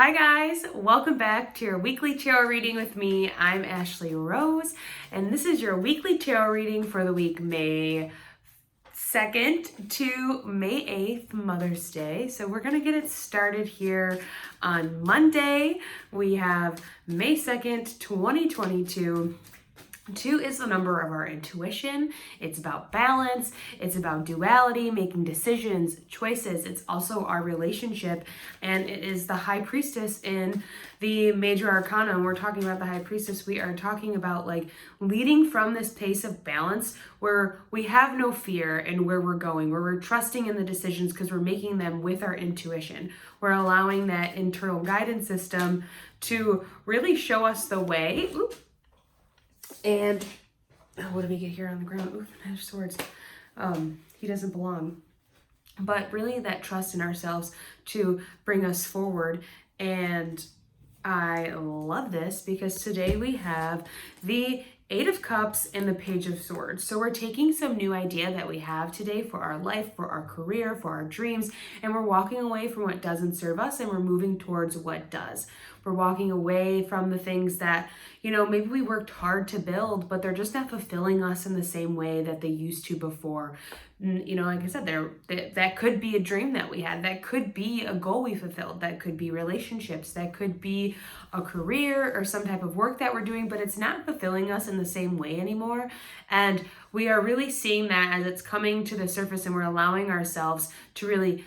Hi guys, welcome back to your weekly tarot reading with me. I'm Ashley Rose, and this is your weekly tarot reading for the week May 2nd to May 8th, Mother's Day. So we're gonna get it started here on Monday. We have May 2nd, 2022. 2 is the number of our intuition. It's about balance. It's about duality, making decisions, choices. It's also our relationship. And it is the High Priestess in the Major Arcana. When we're talking about the High Priestess, we are talking about like leading from this place of balance where we have no fear in where we're going, where we're trusting in the decisions because we're making them with our intuition. We're allowing that internal guidance system to really show us the way. And what do we get here on the ground? Ooh, Knight of Swords. He doesn't belong. But really that trust in ourselves to bring us forward. And I love this because today we have the Eight of Cups and the Page of Swords. So we're taking some new idea that we have today for our life, for our career, for our dreams, and we're walking away from what doesn't serve us and we're moving towards what does. We're walking away from the things that, maybe we worked hard to build, but they're just not fulfilling us in the same way that they used to before. Like I said, that could be a dream that we had. That could be a goal we fulfilled. That could be relationships. That could be a career or some type of work that we're doing, but it's not fulfilling us in the same way anymore. And we are really seeing that as it's coming to the surface and we're allowing ourselves to really,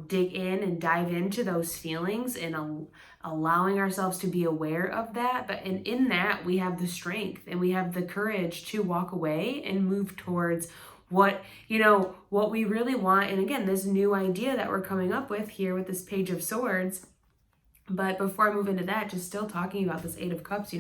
dig in and dive into those feelings and allowing ourselves to be aware of that. But in that, we have the strength and we have the courage to walk away and move towards what we really want. And again, this new idea that we're coming up with here with this Page of Swords. But before I move into that, just still talking about this Eight of Cups,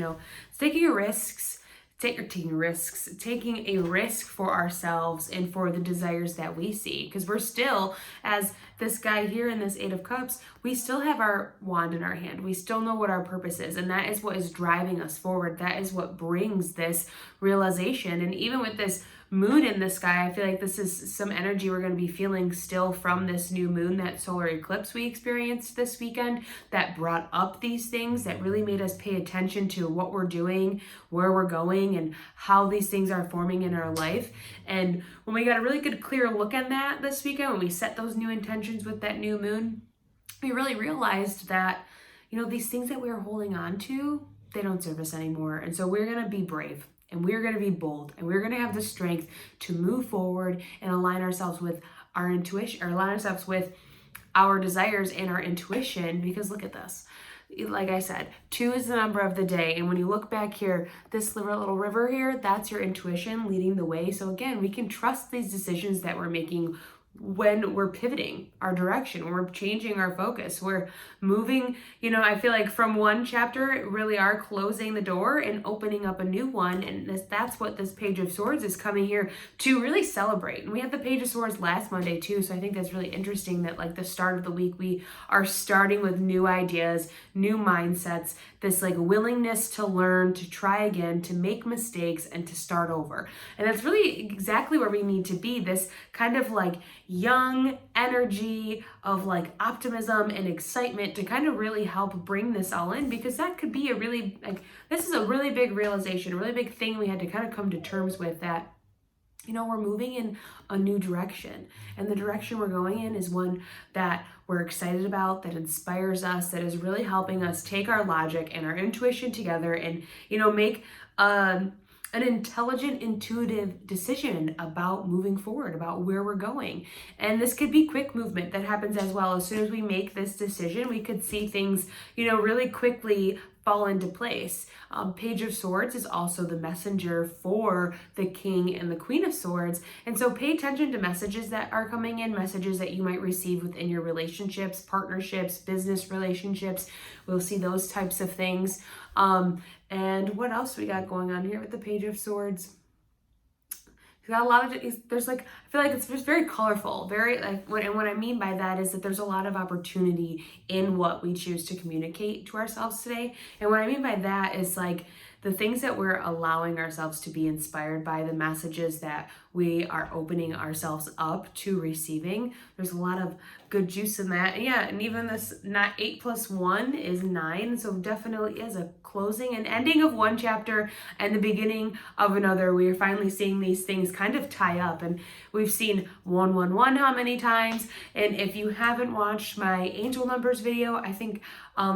it's taking a risk for ourselves and for the desires that we see. Because we're still, as this guy here in this Eight of Cups, we still have our wand in our hand. We still know what our purpose is. And that is what is driving us forward. That is what brings this realization. And even with this moon in the sky, I feel like this is some energy we're going to be feeling still from this new moon, that solar eclipse we experienced this weekend that brought up these things, that really made us pay attention to what we're doing, where we're going, and how these things are forming in our life. And when we got a really good clear look at that this weekend, when we set those new intentions with that new moon, we really realized that, these things that we were holding on to, they don't serve us anymore. And so we're going to be brave. And we're going to be bold, and we're going to have the strength to move forward and align ourselves with our intuition, or align ourselves with our desires and our intuition. Because look at this. Like I said, 2 is the number of the day. And when you look back here, this little river here, that's your intuition leading the way. So again, we can trust these decisions that we're making when we're pivoting our direction, when we're changing our focus, we're moving, I feel like from one chapter really are closing the door and opening up a new one. And that's what this Page of Swords is coming here to really celebrate. And we had the Page of Swords last Monday too. So I think that's really interesting that like the start of the week, we are starting with new ideas, new mindsets, this like willingness to learn, to try again, to make mistakes, and to start over. And that's really exactly where we need to be, this kind of like young energy of like optimism and excitement to kind of really help bring this all in, because that could be a really, this is a really big realization, a really big thing we had to kind of come to terms with, that we're moving in a new direction, and the direction we're going in is one that we're excited about, that inspires us, that is really helping us take our logic and our intuition together and, make an intelligent, intuitive decision about moving forward, about where we're going. And this could be quick movement that happens as well. As soon as we make this decision, we could see things, really quickly fall into place. Page of Swords is also the messenger for the King and the Queen of Swords. And so pay attention to messages that are coming in, messages that you might receive within your relationships, partnerships, business relationships. We'll see those types of things. And what else we got going on here with the Page of Swords? We got a lot of, there's like, I feel like it's just very colorful, very like, and what I mean by that is that there's a lot of opportunity in what we choose to communicate to ourselves today. And what I mean by that is like the things that we're allowing ourselves to be inspired by, the messages that we are opening ourselves up to receiving. There's a lot of good juice in that. Yeah, and even this, not 8 plus 1 is 9. So definitely is a closing and ending of one chapter and the beginning of another. We are finally seeing these things kind of tie up, and we've seen 111 how many times. And if you haven't watched my angel numbers video, I think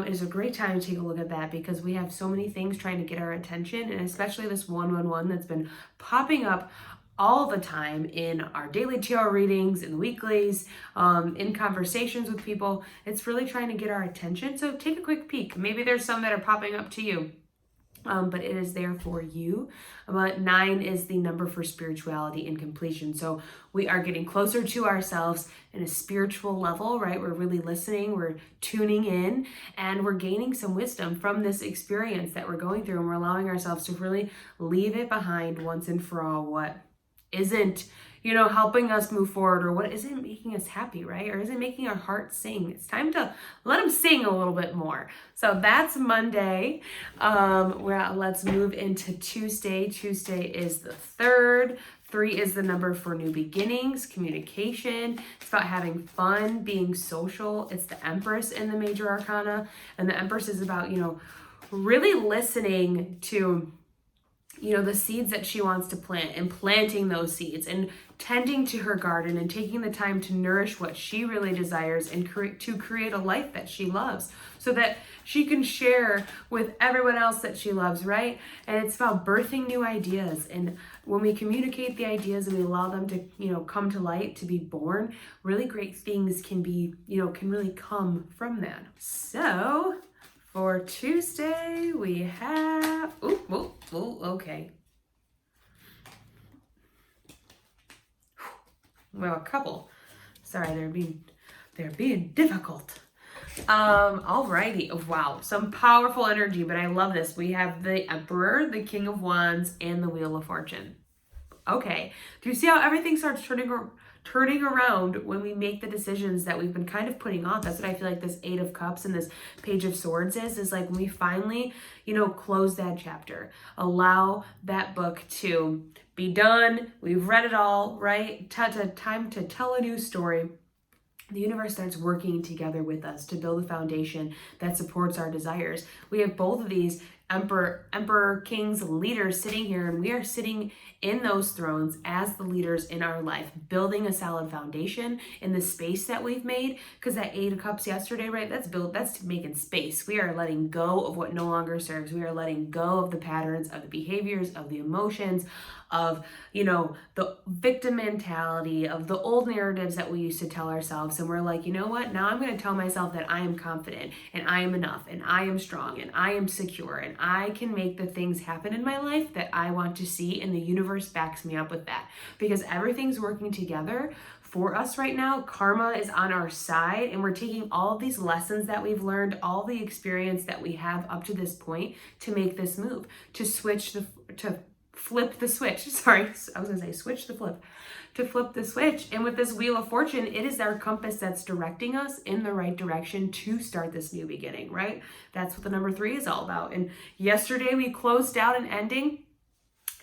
is a great time to take a look at that, because we have so many things trying to get our attention, and especially this 111 that's been popping up all the time in our daily tarot readings, in the weeklies, in conversations with people. It's really trying to get our attention. So take a quick peek. Maybe there's some that are popping up to you. But it is there for you. But 9 is the number for spirituality and completion. So we are getting closer to ourselves in a spiritual level, right? We're really listening, we're tuning in, and we're gaining some wisdom from this experience that we're going through. And we're allowing ourselves to really leave it behind once and for all, what isn't, helping us move forward, or what isn't making us happy, right? Or isn't making our heart sing. It's time to let them sing a little bit more. So that's Monday. Let's move into Tuesday. Tuesday is the 3rd. 3 is the number for new beginnings, communication. It's about having fun, being social. It's the Empress in the major arcana. And the Empress is about, really listening to the seeds that she wants to plant, and planting those seeds, and tending to her garden, and taking the time to nourish what she really desires, and to create a life that she loves, so that she can share with everyone else that she loves, right? And it's about birthing new ideas. And when we communicate the ideas and we allow them to, come to light, to be born, really great things can be, can really come from that. So for Tuesday, we have, okay. Well, a couple. Sorry, they're being difficult. Alrighty. Oh, wow. Some powerful energy, but I love this. We have the Emperor, the King of Wands, and the Wheel of Fortune. Okay. Do you see how everything starts turning around when we make the decisions that we've been kind of putting off? That's what I feel like this 8 of Cups and this Page of Swords is like when we finally, close that chapter, allow that book to be done. We've read it all, right? Time to tell a new story. The universe starts working together with us to build a foundation that supports our desires. We have both of these emperor, kings, leaders sitting here, and we are sitting in those thrones as the leaders in our life, building a solid foundation in the space that we've made. Because that 8 of Cups yesterday, right? That's making space. We are letting go of what no longer serves. We are letting go of the patterns, of the behaviors, of the emotions, of, the victim mentality, of the old narratives that we used to tell ourselves. And we're like, you know what? Now I'm going to tell myself that I am confident, and I am enough, and I am strong, and I am secure, and I can make the things happen in my life that I want to see. And the universe backs me up with that, because everything's working together for us right now. Karma is on our side, and we're taking all of these lessons that we've learned, all the experience that we have up to this point, to make this move, to flip the switch. Sorry, I was gonna say switch the flip. To flip the switch. And with this Wheel of Fortune, it is our compass that's directing us in the right direction to start this new beginning, right? That's what the number 3 is all about. And yesterday we closed out an ending,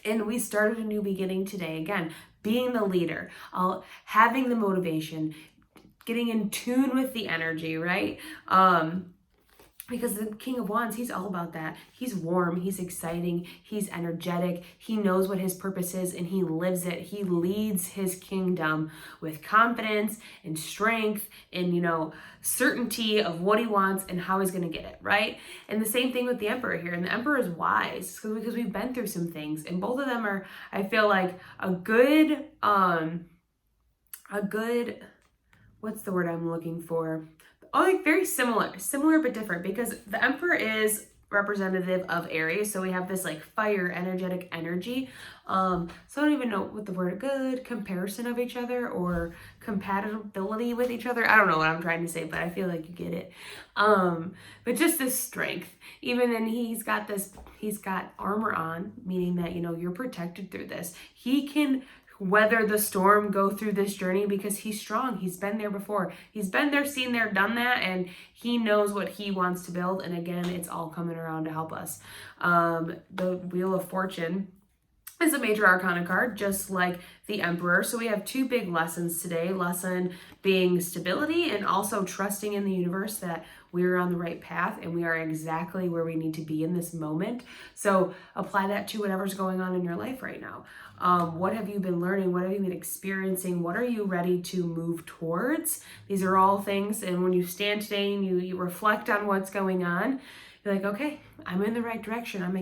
and we started a new beginning today. Again, being the leader, having the motivation, getting in tune with the energy, right? Because the King of Wands, he's all about that. He's warm, he's exciting, he's energetic, he knows what his purpose is, and he lives it. He leads his kingdom with confidence and strength and, certainty of what he wants and how he's going to get it, right? And the same thing with the Emperor here. And the Emperor is wise because we've been through some things, and both of them are, I feel like, a good, what's the word I'm looking for? Like very similar but different, because the Emperor is representative of Aries, so we have this like fire, energetic energy. So I don't even know what the word good comparison of each other or compatibility with each other. I don't know what I'm trying to say, but I feel like you get it. But just this strength, even then he's got armor on, meaning that you're protected through this. He can weather the storm, go through this journey, because he's strong. He's been there before. He's been there, seen there, done that, and he knows what he wants to build. And again, it's all coming around to help us. The Wheel of Fortune is a major arcana card, just like the Emperor. So we have two big lessons today. Lesson being stability and also trusting in the universe that we're on the right path and we are exactly where we need to be in this moment. So apply that to whatever's going on in your life right now. What have you been learning? What have you been experiencing? What are you ready to move towards? These are all things. And when you stand today and you reflect on what's going on, you're like, okay, I'm in the right direction. I'm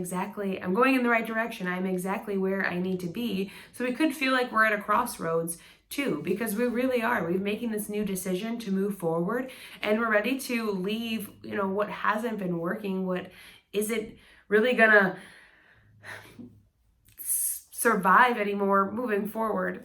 going in the right direction. I'm exactly where I need to be. So we could feel like we're at a crossroads too, because we really are. We're making this new decision to move forward, and we're ready to leave, what hasn't been working, what isn't really gonna survive anymore moving forward.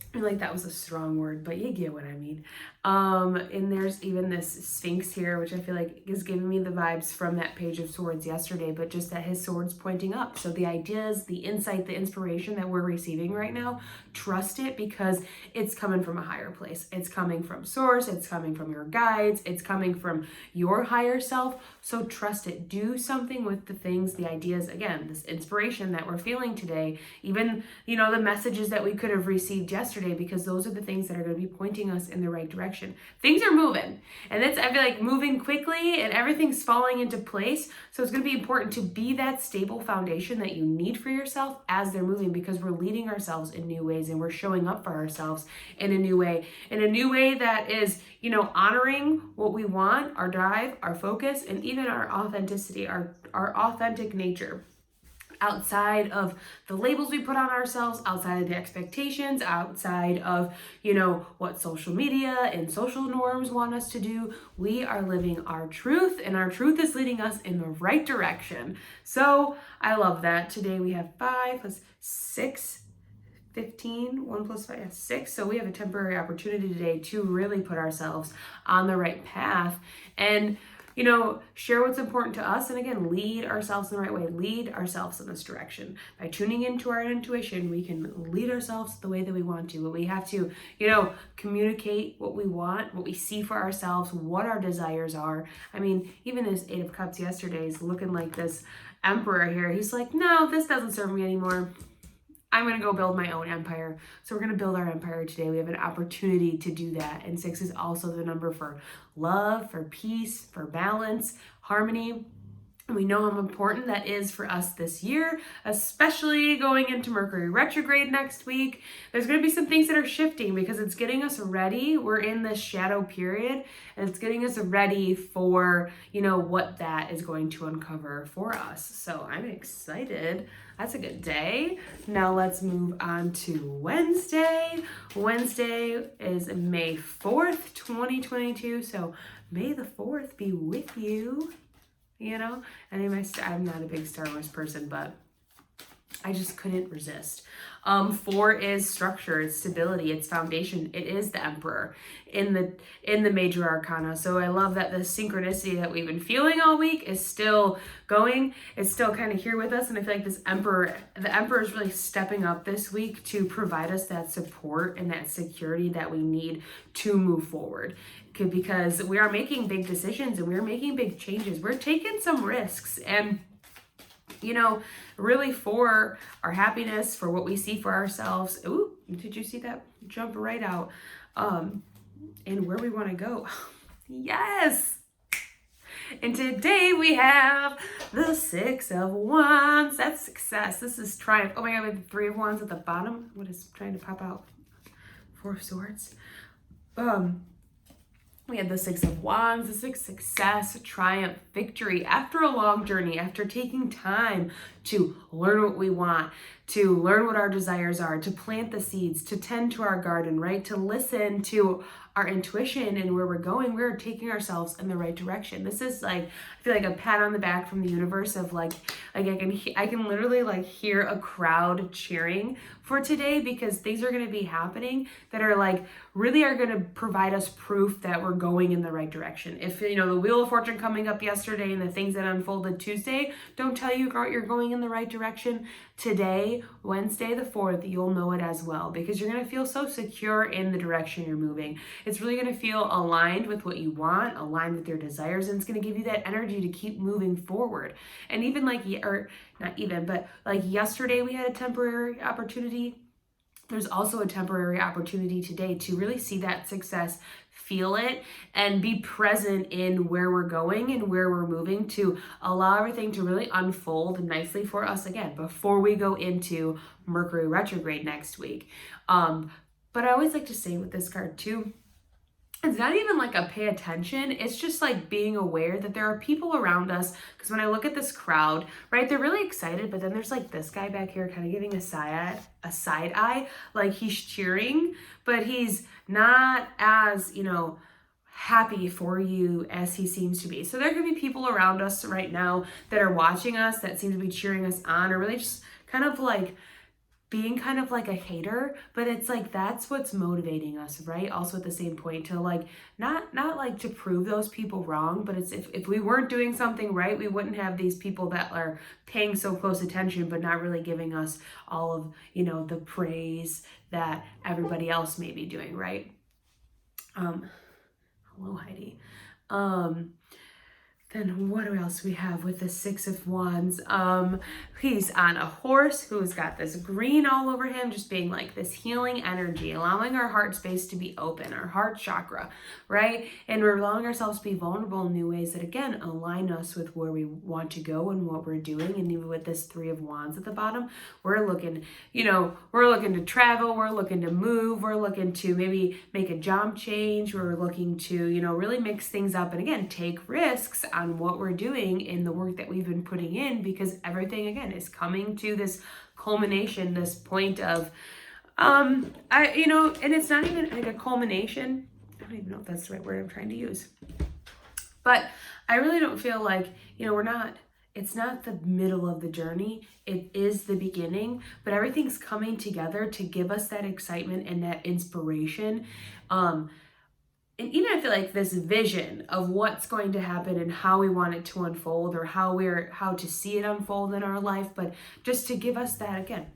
I feel like that was a strong word, but you get what I mean. And there's even this Sphinx here, which I feel like is giving me the vibes from that Page of Swords yesterday, but just that his sword's pointing up. So the ideas, the insight, the inspiration that we're receiving right now, trust it, because it's coming from a higher place. It's coming from source. It's coming from your guides. It's coming from your higher self. So trust it. Do something with the things, the ideas, again, this inspiration that we're feeling today, even, the messages that we could have received yesterday, because those are the things that are going to be pointing us in the right direction. Things are moving, and I feel like moving quickly, and everything's falling into place. So it's going to be important to be that stable foundation that you need for yourself as they're moving, because we're leading ourselves in new ways and we're showing up for ourselves in a new way that is, honoring what we want, our drive, our focus, and even our authenticity, our authentic nature. Outside of the labels we put on ourselves, outside of the expectations, outside of, what social media and social norms want us to do, we are living our truth, and our truth is leading us in the right direction. So I love that. Today we have 5 plus 6, 15, 1 plus 5, 6. So we have a temporary opportunity today to really put ourselves on the right path and share what's important to us. And again, lead ourselves in the right way, lead ourselves in this direction. By tuning into our intuition, we can lead ourselves the way that we want to. But we have to, communicate what we want, what we see for ourselves, what our desires are. I mean, even this 8 of Cups yesterday is looking like this Emperor here. He's like, no, this doesn't serve me anymore. I'm going to go build my own empire. So we're going to build our empire today. We have an opportunity to do that. And 6 is also the number for love, for peace, for balance, harmony. And we know how important that is for us this year, especially going into Mercury retrograde next week. There's going to be some things that are shifting because it's getting us ready. We're in this shadow period, and it's getting us ready for, what that is going to uncover for us. So I'm excited. That's a good day. Now let's move on to Wednesday. Wednesday is May 4th, 2022. So may the 4th be with you. I'm not a big Star Wars person, but I just couldn't resist. 4 is structure, it's stability, it's foundation. It is the Emperor in the major arcana. So I love that the synchronicity that we've been feeling all week is still going. It's still kind of here with us. And I feel like the Emperor is really stepping up this week to provide us that support and that security that we need to move forward. Because we are making big decisions and we're making big changes. We're taking some risks, and really for our happiness, for what we see for ourselves. Ooh, did you see that jump right out? And where we want to go. Yes. And today we have the 6 of Wands. That's success. This is triumph. Oh my God, we have the 3 of Wands at the bottom. What is trying to pop out? 4 of Swords. We had the 6 of Wands, the 6 success, triumph, victory after a long journey, after taking time to learn what we want, to learn what our desires are, to plant the seeds, to tend to our garden, right? To listen to our intuition and where we're going. We're taking ourselves in the right direction. This is I feel like a pat on the back from the universe of I can literally hear a crowd cheering for today, because things are going to be happening that are really are going to provide us proof that we're going in the right direction. If the Wheel of Fortune coming up yesterday and the things that unfolded Tuesday don't tell you you're going in the right direction, today Tuesday, Wednesday the 4th, you'll know it as well, because you're going to feel so secure in the direction you're moving. It's really going to feel aligned with what you want, aligned with your desires, and it's going to give you that energy to keep moving forward. And even like, or not even, but like yesterday we had a temporary opportunity. There's also a temporary opportunity today to really see that success, feel it, and be present in where we're going and where we're moving, to allow everything to really unfold nicely for us again before we go into Mercury retrograde next week. But I always like to say with this card too, it's not even like a pay attention. It's just like being aware that there are people around us. Because when I look at this crowd, right, they're really excited, but then there's like this guy back here kind of giving a side eye, like he's cheering, but he's not as, happy for you as he seems to be. So there could be people around us right now that are watching us that seem to be cheering us on, or really just kind of like being kind of like a hater, but it's like that's what's motivating us, right? Also at the same point, to like not like to prove those people wrong, but it's if we weren't doing something right, we wouldn't have these people that are paying so close attention but not really giving us all of the praise that everybody else may be doing, right? Hello, Heidi. Then what else we have with the Six of Wands? He's on a horse who's got this green all over him, just being like this healing energy, allowing our heart space to be open, our heart chakra, right? And we're allowing ourselves to be vulnerable in new ways that, again, align us with where we want to go and what we're doing. And even with this Three of Wands at the bottom, we're looking, we're looking to travel, we're looking to move, we're looking to maybe make a job change, we're looking to, really mix things up and, again, take risks on what we're doing in the work that we've been putting in, because everything, again, is coming to this culmination, this point of and it's not even like a culmination. I don't even know if that's the right word I'm trying to use, but I really don't feel like it's not the middle of the journey, it is the beginning, but everything's coming together to give us that excitement and that inspiration. And even I feel like this vision of what's going to happen and how we want it to unfold, or how to see it unfold in our life, but just to give us that, again,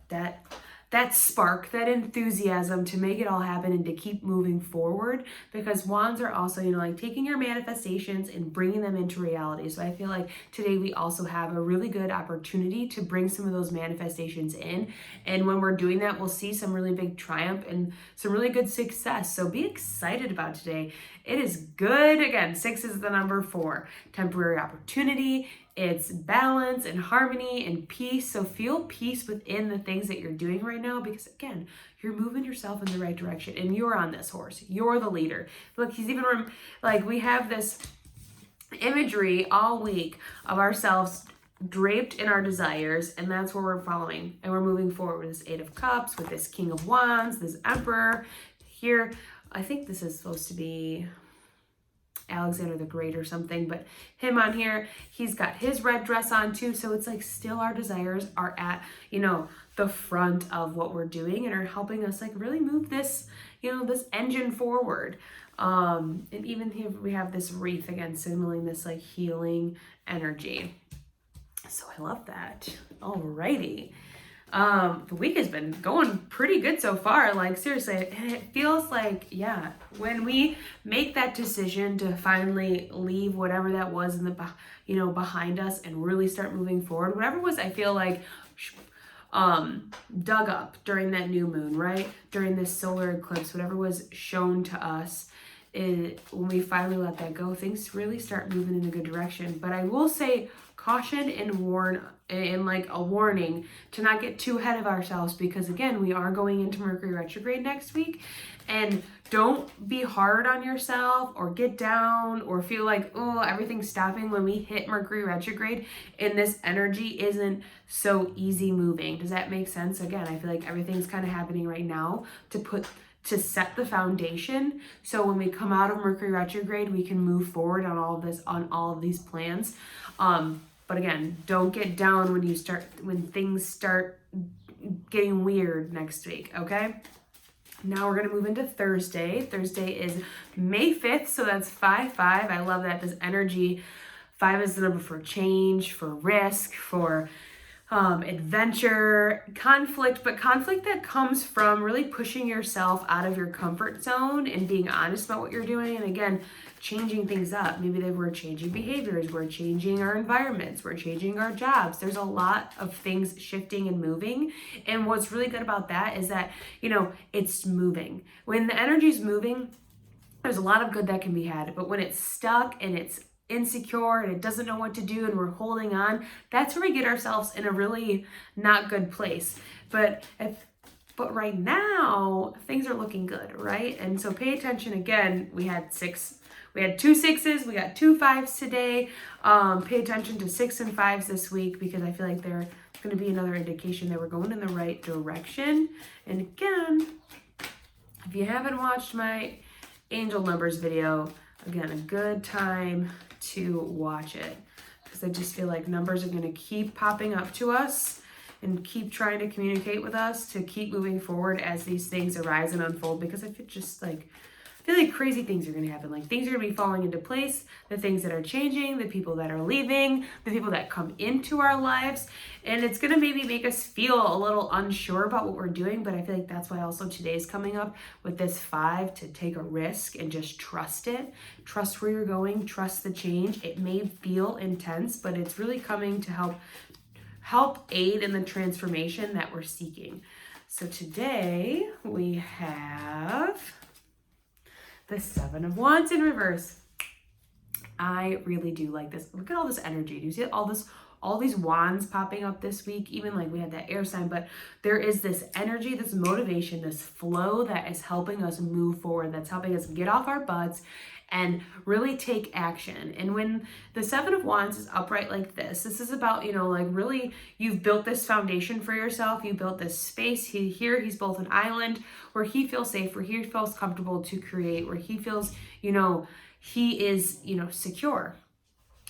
that spark, that enthusiasm to make it all happen and to keep moving forward, because wands are also, like taking your manifestations and bringing them into reality. So I feel like today we also have a really good opportunity to bring some of those manifestations in. And when we're doing that, we'll see some really big triumph and some really good success. So be excited about today. It is good. Again, 6 is the number for temporary opportunity. It's balance and harmony and peace. So feel peace within the things that you're doing right now, because, again, you're moving yourself in the right direction and you're on this horse. You're the leader. Look, he's even we have this imagery all week of ourselves draped in our desires, and that's where we're following, and we're moving forward with this 8 of Cups, with this King of Wands, this Emperor here. I think this is supposed to be Alexander the Great or something, but him on here, he's got his red dress on too. So it's like still our desires are at, the front of what we're doing and are helping us like really move this, this engine forward. And even here we have this wreath again, signaling this like healing energy. So I love that. Alrighty. The week has been going pretty good so far. Like, seriously, and it feels like, yeah, when we make that decision to finally leave whatever that was in the, behind us and really start moving forward, whatever was, I feel like, dug up during that new moon, right? During this solar eclipse, whatever was shown to us, when we finally let that go, things really start moving in a good direction. But I will say, caution and warn, and like a warning to not get too ahead of ourselves, because again, we are going into Mercury retrograde next week, and don't be hard on yourself or get down or feel like, oh, everything's stopping when we hit Mercury retrograde and this energy isn't so easy moving. Does that make sense? Again, I feel like everything's kind of happening right now to set the foundation, so when we come out of Mercury retrograde, we can move forward on all of these plans. But again, don't get down when things start getting weird next week, okay? Now we're gonna move into Thursday. Thursday is May 5th, so that's 5-5. I love that, this energy. 5 is the number for change, for risk, for adventure, conflict, but conflict that comes from really pushing yourself out of your comfort zone and being honest about what you're doing. And again, changing things up. Maybe we're changing behaviors, we're changing our environments, we're changing our jobs. There's a lot of things shifting and moving. And what's really good about that is that, it's moving. When the energy's moving, there's a lot of good that can be had. But when it's stuck and it's insecure and it doesn't know what to do and we're holding on, that's where we get ourselves in a really not good place. But right now things are looking good, right? And so pay attention. Again, we had 2 6s, we got 2 5s today. Pay attention to 6 and 5s this week, because I feel like they're going to be another indication that we're going in the right direction. And again, if you haven't watched my angel numbers video, again, a good time to watch it, because I just feel like numbers are going to keep popping up to us and keep trying to communicate with us to keep moving forward as these things arise and unfold, because I feel like crazy things are going to happen. Like, things are going to be falling into place, the things that are changing, the people that are leaving, the people that come into our lives. And it's going to maybe make us feel a little unsure about what we're doing. But I feel like that's why also today's coming up with this 5, to take a risk and just trust it. Trust where you're going, trust the change. It may feel intense, but it's really coming to help aid in the transformation that we're seeking. So today we have the 7 of Wands in reverse. I really do like this. Look at all this energy. Do you see all these wands popping up this week? Even like we had that air sign, but there is this energy, this motivation, this flow that is helping us move forward, that's helping us get off our butts and really take action. And when the 7 of Wands is upright like this is about, really you've built this foundation for yourself. You built this space. He's both an island where he feels safe, where he feels comfortable to create, where he feels, he is, secure,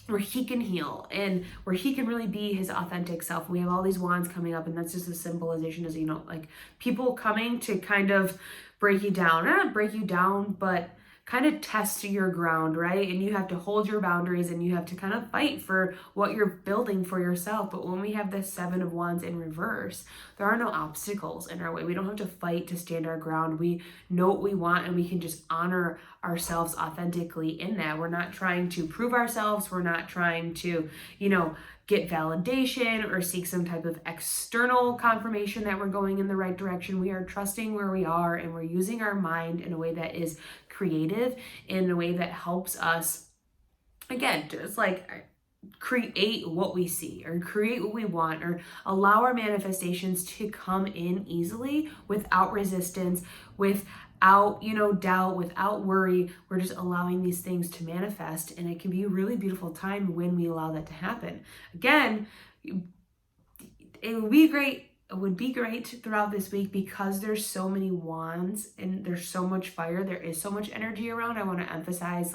where he can heal and where he can really be his authentic self. We have all these wands coming up, and that's just a symbolization as, like people coming to kind of break you down, not break you down, but kind of test your ground, right? And you have to hold your boundaries and you have to kind of fight for what you're building for yourself. But when we have this 7 of Wands in reverse, there are no obstacles in our way. We don't have to fight to stand our ground. We know what we want and we can just honor ourselves authentically in that. We're not trying to prove ourselves. We're not trying to, get validation or seek some type of external confirmation that we're going in the right direction. We are trusting where we are, and we're using our mind in a way that is creative, in a way that helps us, again, just like create what we see or create what we want, or allow our manifestations to come in easily without resistance, without doubt, without worry. We're just allowing these things to manifest, and it can be a really beautiful time when we allow that to happen. Again, it would be great throughout this week, because there's so many wands and there's so much fire, there is so much energy around. I want to emphasize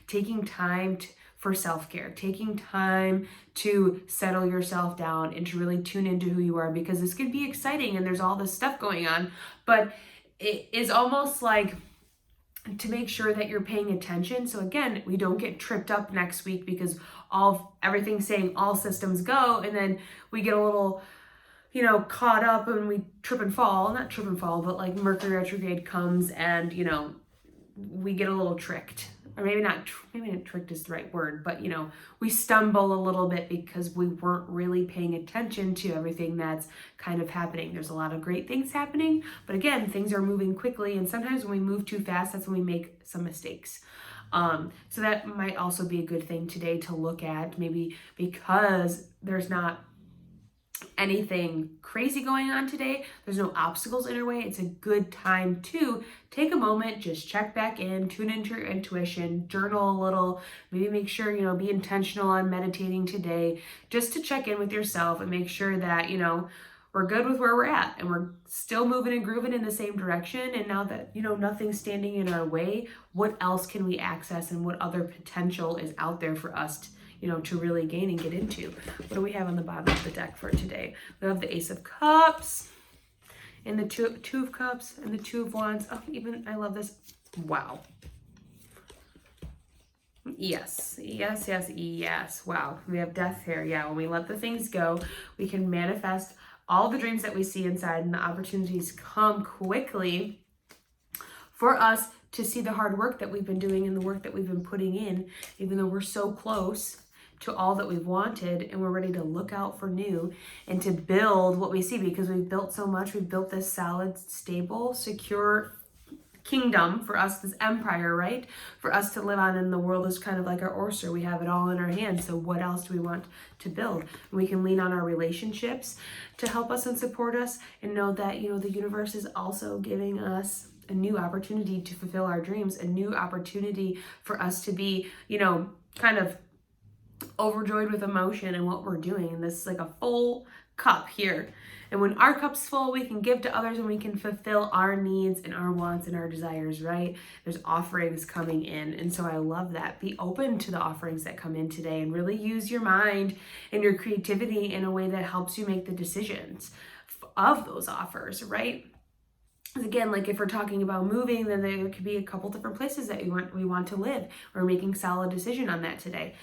taking time for self-care, taking time to settle yourself down and to really tune into who you are, because this could be exciting and there's all this stuff going on, but it is almost like to make sure that you're paying attention. So again, we don't get tripped up next week because everything's saying all systems go, and then we get a little, caught up and we not trip and fall, but like Mercury retrograde comes and, we get a little tricked. Or maybe not tricked is the right word, but we stumble a little bit because we weren't really paying attention to everything that's kind of happening. There's a lot of great things happening, but again, things are moving quickly, and sometimes when we move too fast, that's when we make some mistakes. So that might also be a good thing today to look at, maybe because there's not anything crazy going on today, there's no obstacles in our way, it's a good time to take a moment, just check back in, tune into your intuition, journal a little, maybe make sure, be intentional on meditating today, just to check in with yourself and make sure that, we're good with where we're at and we're still moving and grooving in the same direction. And now that, nothing's standing in our way, what else can we access and what other potential is out there for us to really gain and get into? What do we have on the bottom of the deck for today? We have the Ace of Cups and the two of Cups and the 2 of Wands. Oh, I love this. Wow. Yes, yes, yes, yes. Wow, we have death here. Yeah, when we let the things go, we can manifest all the dreams that we see inside, and the opportunities come quickly for us to see the hard work that we've been doing and the work that we've been putting in, even though we're so close to all that we've wanted, and we're ready to look out for new and to build what we see, because we've built so much. We've built this solid, stable, secure kingdom for us, this empire, right? For us to live on, and the world is kind of like our oyster. We have it all in our hands. So what else do we want to build? And we can lean on our relationships to help us and support us, and know that, you know, the universe is also giving us a new opportunity to fulfill our dreams, a new opportunity for us to be, you know, kind of overjoyed with emotion in what we're doing. And this is like a full cup here. And when our cup's full, we can give to others, and we can fulfill our needs and our wants and our desires, right? There's offerings coming in. And so I love that. Be open to the offerings that come in today, and really use your mind and your creativity in a way that helps you make the decisions of those offers, right? Again, like if we're talking about moving, then there could be a couple different places that we want to live. We're making solid decision on that today.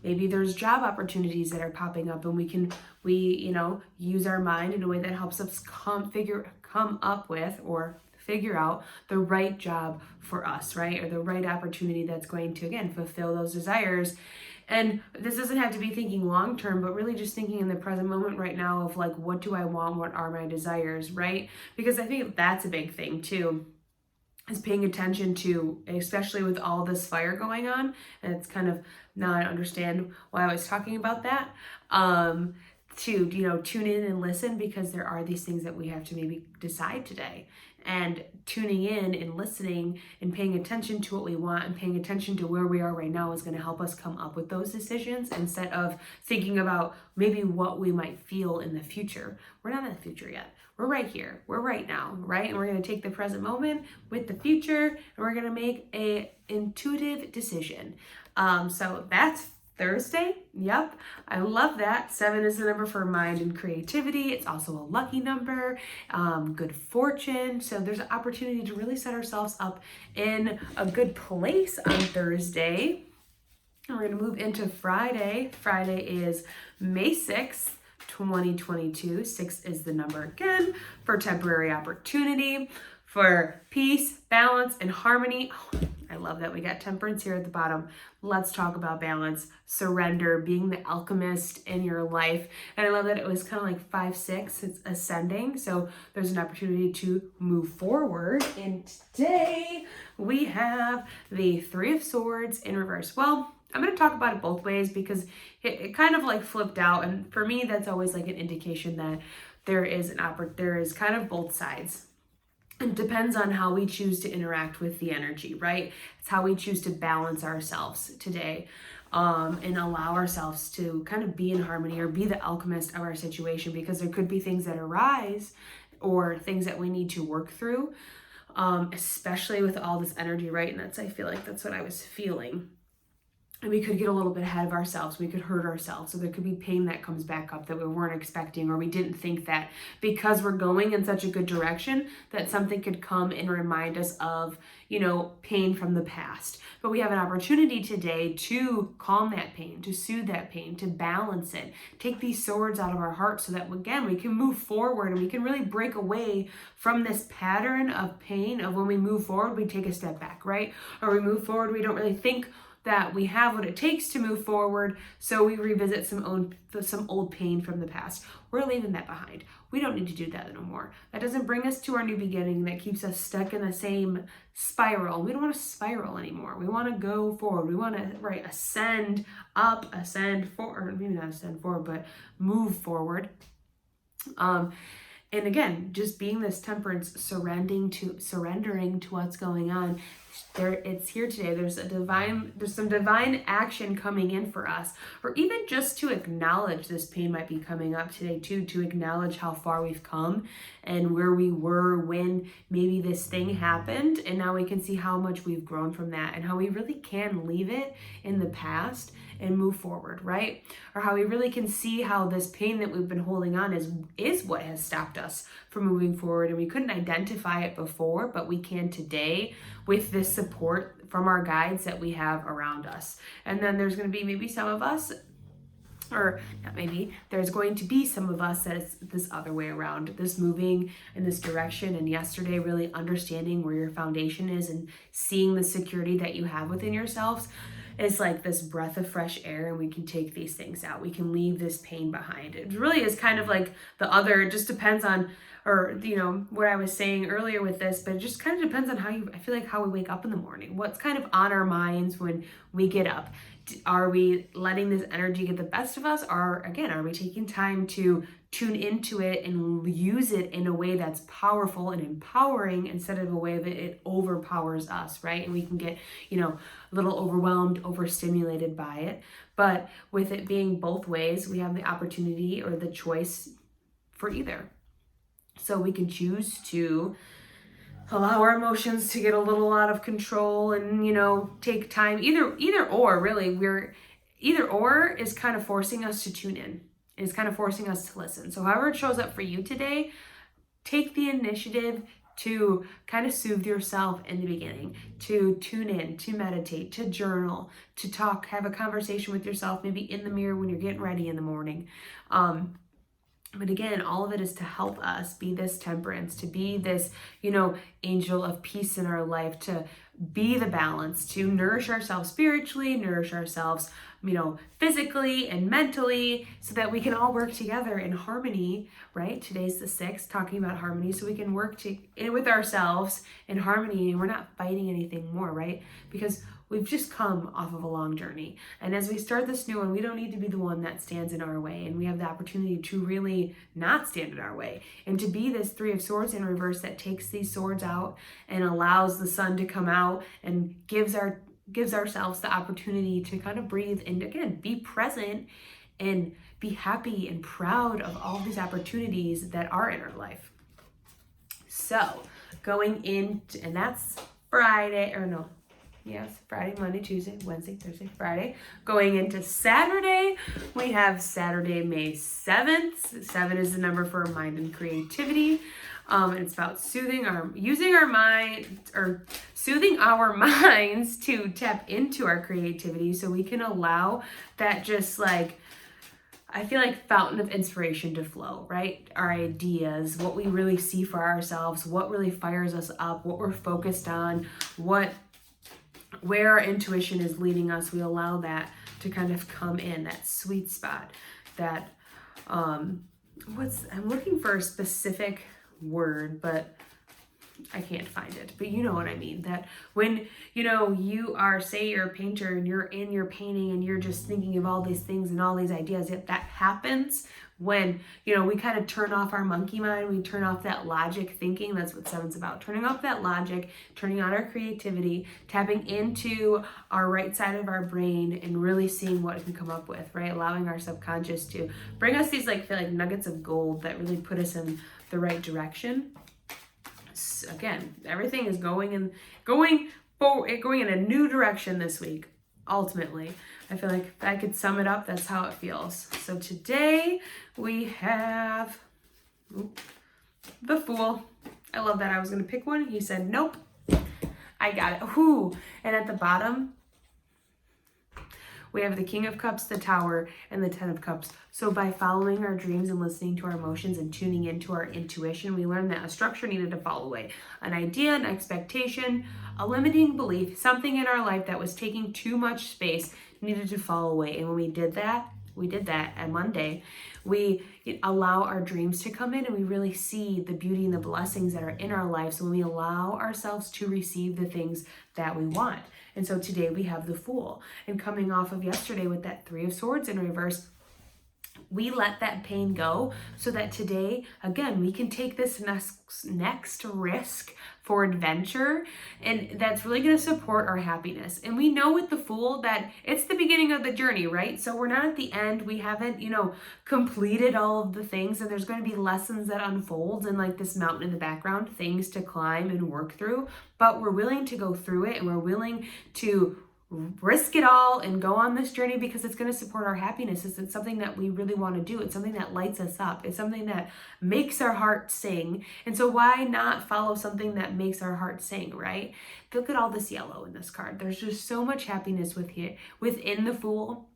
Maybe there's job opportunities that are popping up, and we you know, use our mind in a way that helps us come up with or figure out the right job for us, right? Or the right opportunity that's going to, again, fulfill those desires. And this doesn't have to be thinking long term, but really just thinking in the present moment right now of like, what do I want? What are my desires, right? Because I think that's a big thing too, is paying attention to, especially with all this fire going on. And it's kind of, now I understand why I was talking about that. To, you know, tune in and listen, because there are these things that we have to maybe decide today. And tuning in and listening and paying attention to what we want and paying attention to where we are right now is going to help us come up with those decisions, instead of thinking about maybe what we might feel in the future. We're not in the future yet. We're right here. We're right now, right? And we're going to take the present moment with the future, and we're going to make a intuitive decision. So that's Thursday. Yep. I love that. 7 is the number for mind and creativity. It's also a lucky number, good fortune. So there's an opportunity to really set ourselves up in a good place on Thursday. And we're going to move into Friday. Friday is May 6th, 2022. 6 is the number again for temporary opportunity, for peace, balance, and harmony. Oh, I love that we got temperance here at the bottom. Let's talk about balance, surrender, being the alchemist in your life. And I love that it was kind of like 5-6, it's ascending. So there's an opportunity to move forward. And today we have the 3 of Swords in reverse. Well, I'm going to talk about it both ways, because it kind of like flipped out. And for me, that's always like an indication that there is kind of both sides. It depends on how we choose to interact with the energy, right? It's how we choose to balance ourselves today, and allow ourselves to kind of be in harmony or be the alchemist of our situation, because there could be things that arise or things that we need to work through, especially with all this energy, right? And I feel like that's what I was feeling. And we could get a little bit ahead of ourselves. We could hurt ourselves. So there could be pain that comes back up that we weren't expecting, or we didn't think that because we're going in such a good direction that something could come and remind us of, you know, pain from the past. But we have an opportunity today to calm that pain, to soothe that pain, to balance it, take these swords out of our heart, so that, again, we can move forward and we can really break away from this pattern of pain of when we move forward, we take a step back, right? Or we move forward, we don't really think that we have what it takes to move forward, so we revisit some old pain from the past. We're leaving that behind. We don't need to do that no more. That doesn't bring us to our new beginning. That keeps us stuck in the same spiral. We don't want to spiral anymore. We want to go forward. We want to, right, ascend up, ascend forward, or maybe not ascend forward, but move forward. And again, just being this temperance, surrendering to what's going on. It's here today. There's some divine action coming in for us, or even just to acknowledge this pain might be coming up today too, to acknowledge how far we've come and where we were when maybe this thing happened. And now we can see how much we've grown from that, and how we really can leave it in the past and move forward, right? Or how we really can see how this pain that we've been holding on is what has stopped us from moving forward. And we couldn't identify it before, but we can today with this support from our guides that we have around us. And then there's going to be maybe some of us, or not maybe, there's going to be some of us that it's this other way around, this moving in this direction. And yesterday, really understanding where your foundation is and seeing the security that you have within yourselves is like this breath of fresh air, and we can take these things out. We can leave this pain behind. It really is kind of like the other, it just depends on, or what I was saying earlier with this, but it just kind of depends on I feel like how we wake up in the morning, what's kind of on our minds when we get up. Are we letting this energy get the best of us? Or again, are we taking time to tune into it and use it in a way that's powerful and empowering instead of a way that it overpowers us, right? And we can get, a little overwhelmed, overstimulated by it. But with it being both ways, we have the opportunity or the choice for either. So we can choose to allow our emotions to get a little out of control and, take time. Either or, really, either or is kind of forcing us to tune in. It's kind of forcing us to listen. So however it shows up for you today, take the initiative to kind of soothe yourself in the beginning, to tune in, to meditate, to journal, to talk, have a conversation with yourself, maybe in the mirror when you're getting ready in the morning. But again, all of it is to help us be this temperance, to be this, angel of peace in our life, to be the balance, to nourish ourselves spiritually, nourish ourselves, physically and mentally, so that we can all work together in harmony, right? Today's the 6th, talking about harmony, so we can work with ourselves in harmony, and we're not fighting anything more, right? Because we've just come off of a long journey. And as we start this new one, we don't need to be the one that stands in our way. And we have the opportunity to really not stand in our way and to be this 3 of Swords in reverse that takes these swords out and allows the sun to come out and gives ourselves the opportunity to kind of breathe and again, be present and be happy and proud of all these opportunities that are in our life. So going into, and that's Friday, Friday, Monday, Tuesday, Wednesday, Thursday, Friday. Going into Saturday, we have Saturday, May 7th. 7 is the number for mind and creativity. It's about soothing our minds to tap into our creativity so we can allow that just I feel like fountain of inspiration to flow, right? Our ideas, what we really see for ourselves, what really fires us up, what we're focused on, where our intuition is leading us. We allow that to kind of come in, that sweet spot, that I'm looking for a specific word, but I can't find it, but you know what I mean, that when, you are, say you're a painter and you're in your painting and you're just thinking of all these things and all these ideas, that happens when, we kind of turn off our monkey mind, we turn off that logic thinking. That's what 7's about, turning off that logic, turning on our creativity, tapping into our right side of our brain and really seeing what it can come up with, right? Allowing our subconscious to bring us these feel like nuggets of gold that really put us in the right direction. Again, everything is going in a new direction this week. Ultimately, I feel like if I could sum it up, that's how it feels. So today we have the Fool. I love that. I was going to pick one. He said, nope. I got it. Ooh. And at the bottom, we have the King of Cups, the Tower, and the 10 of Cups. So by following our dreams and listening to our emotions and tuning into our intuition, we learned that a structure needed to fall away. An idea, an expectation, a limiting belief, something in our life that was taking too much space needed to fall away. And when we did that on Monday, we allow our dreams to come in and we really see the beauty and the blessings that are in our lives when we allow ourselves to receive the things that we want. And so today we have the Fool. And coming off of yesterday with that 3 of Swords in reverse, we let that pain go so that today, again, we can take this next risk for adventure, and that's really going to support our happiness. And we know with the Fool that it's the beginning of the journey, right? So we're not at the end. We haven't, completed all of the things, and there's going to be lessons that unfold and this mountain in the background, things to climb and work through, but we're willing to go through it, and we're willing to risk it all and go on this journey because it's going to support our happiness. It's something that we really want to do. It's something that lights us up. It's something that makes our heart sing. And so why not follow something that makes our heart sing, right? Look at all this yellow in this card. There's just so much happiness within the Fool.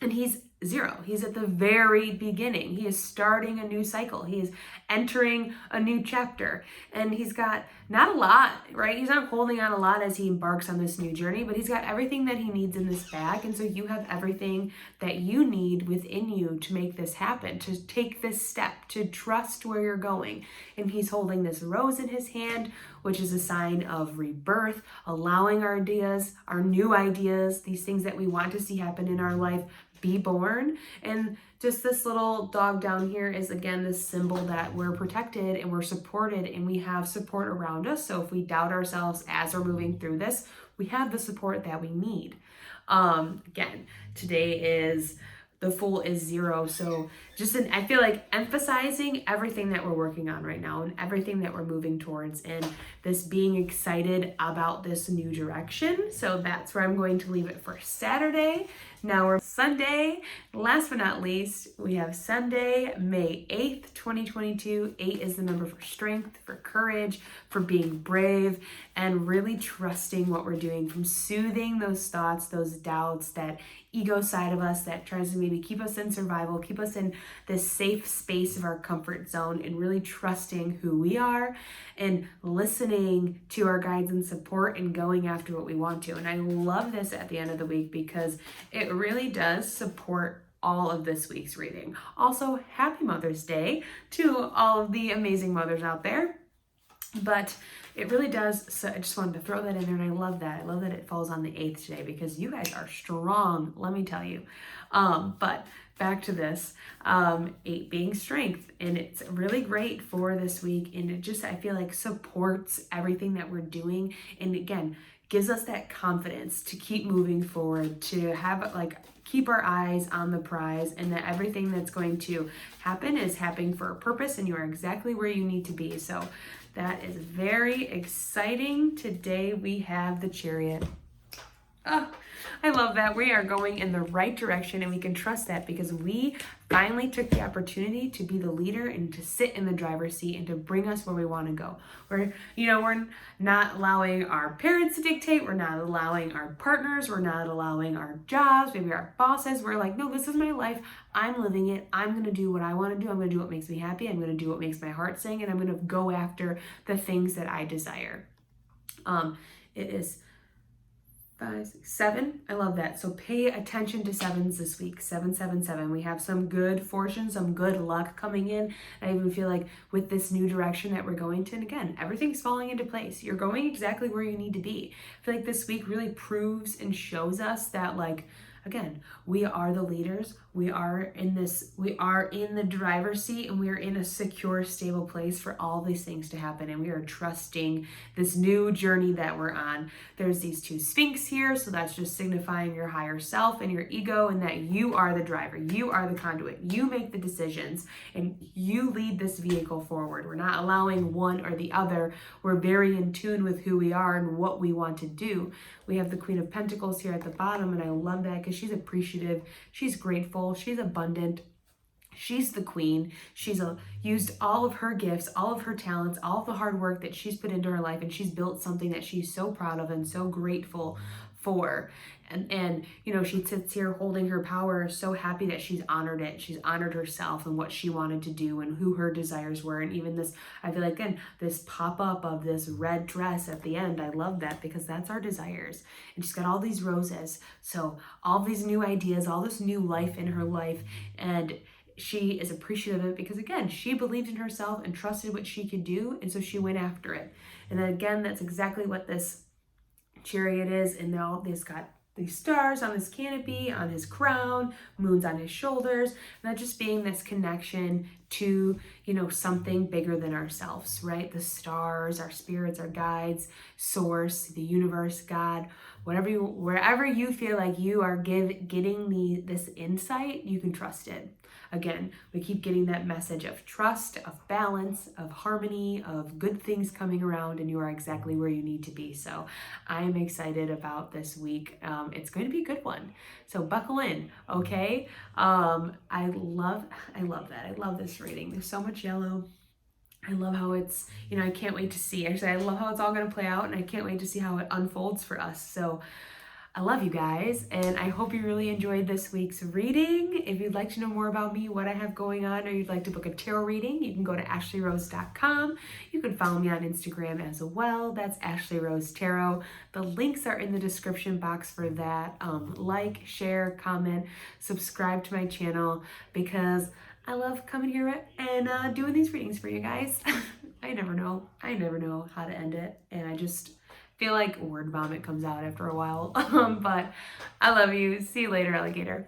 And he's 0. He's at the very beginning. He is starting a new cycle. He is entering a new chapter. And he's got not a lot, right? He's not holding on a lot as he embarks on this new journey, but he's got everything that he needs in this bag. And so you have everything that you need within you to make this happen, to take this step, to trust where you're going. And he's holding this rose in his hand, which is a sign of rebirth, allowing our ideas, our new ideas, these things that we want to see happen in our life, be born. And just this little dog down here is, again, this symbol that we're protected and we're supported and we have support around us. So if we doubt ourselves as we're moving through this, we have the support that we need. Again, today is the Fool is 0. So I feel like emphasizing everything that we're working on right now and everything that we're moving towards and this being excited about this new direction. So that's where I'm going to leave it for Saturday. Now we're Sunday. Last but not least, we have Sunday, May 8th, 2022. 8 is the number for strength, for courage, for being brave, and really trusting what we're doing, from soothing those thoughts, those doubts, that ego side of us that tries to maybe keep us in survival, keep us in this safe space of our comfort zone, and really trusting who we are and listening to our guides and support and going after what we want to. And I love this at the end of the week because it really does support all of this week's reading. Also, happy Mother's Day to all of the amazing mothers out there. But it really does. So I just wanted to throw that in there, and I love that. I love that it falls on the 8th today because you guys are strong, let me tell you. But back to this, 8 being strength, and it's really great for this week. And it just, I feel like, supports everything that we're doing. And again, gives us that confidence to keep moving forward, to have keep our eyes on the prize, and that everything that's going to happen is happening for a purpose and you are exactly where you need to be. So that is very exciting. Today we have the Chariot. Oh, I love that. We are going in the right direction, and we can trust that because we finally took the opportunity to be the leader and to sit in the driver's seat and to bring us where we want to go. We're not allowing our parents to dictate. We're not allowing our partners. We're not allowing our jobs, maybe our bosses. We're like, no, this is my life. I'm living it. I'm going to do what I want to do. I'm going to do what makes me happy. I'm going to do what makes my heart sing, and I'm going to go after the things that I desire. It is 5, 6, 7. I love that. So pay attention to 7s this week. 777. We have some good fortune, some good luck coming in. I even feel like with this new direction that we're going to, and again, everything's falling into place. You're going exactly where you need to be. I feel like this week really proves and shows us that, again, we are the leaders. We are in the driver's seat, and we are in a secure, stable place for all these things to happen. And we are trusting this new journey that we're on. There's these 2 Sphinx here. So that's just signifying your higher self and your ego, and that you are the driver. You are the conduit. You make the decisions and you lead this vehicle forward. We're not allowing one or the other. We're very in tune with who we are and what we want to do. We have the Queen of Pentacles here at the bottom, and I love that because she's appreciative. She's grateful. She's abundant. She's the queen. She's used all of her gifts, all of her talents, all of the hard work that she's put into her life, and she's built something that she's so proud of and so grateful for. And she sits here holding her power, so happy that she's honored it. She's honored herself and what she wanted to do and who her desires were. And even this, I feel like, again, this pop-up of this red dress at the end, I love that because that's our desires. And she's got all these roses. So all these new ideas, all this new life in her life. And she is appreciative of it because, again, she believed in herself and trusted what she could do. And so she went after it. And then again, that's exactly what this Chariot is. And now they've got these stars on his canopy, on his crown, moons on his shoulders, and that just being this connection to, something bigger than ourselves, right? The stars, our spirits, our guides, source, the universe, God, wherever you feel like you are getting this insight, you can trust it. Again, we keep getting that message of trust, of balance, of harmony, of good things coming around, and you are exactly where you need to be. So I'm excited about this week. It's going to be a good one. So buckle in, okay? I love that. I love this reading. There's so much yellow. I love how it's, I can't wait to see. Actually, I love how it's all going to play out, and I can't wait to see how it unfolds for us. So I love you guys, and I hope you really enjoyed this week's reading. If you'd like to know more about me, what I have going on, or you'd like to book a tarot reading, you can go to ashleyrose.com. You can follow me on Instagram as well. That's Ashley Rose Tarot. The links are in the description box for that. Like, share, comment, subscribe to my channel, because I love coming here and doing these readings for you guys. I never know how to end it, and I just feel like word vomit comes out after a while. But I love you. See you later, alligator.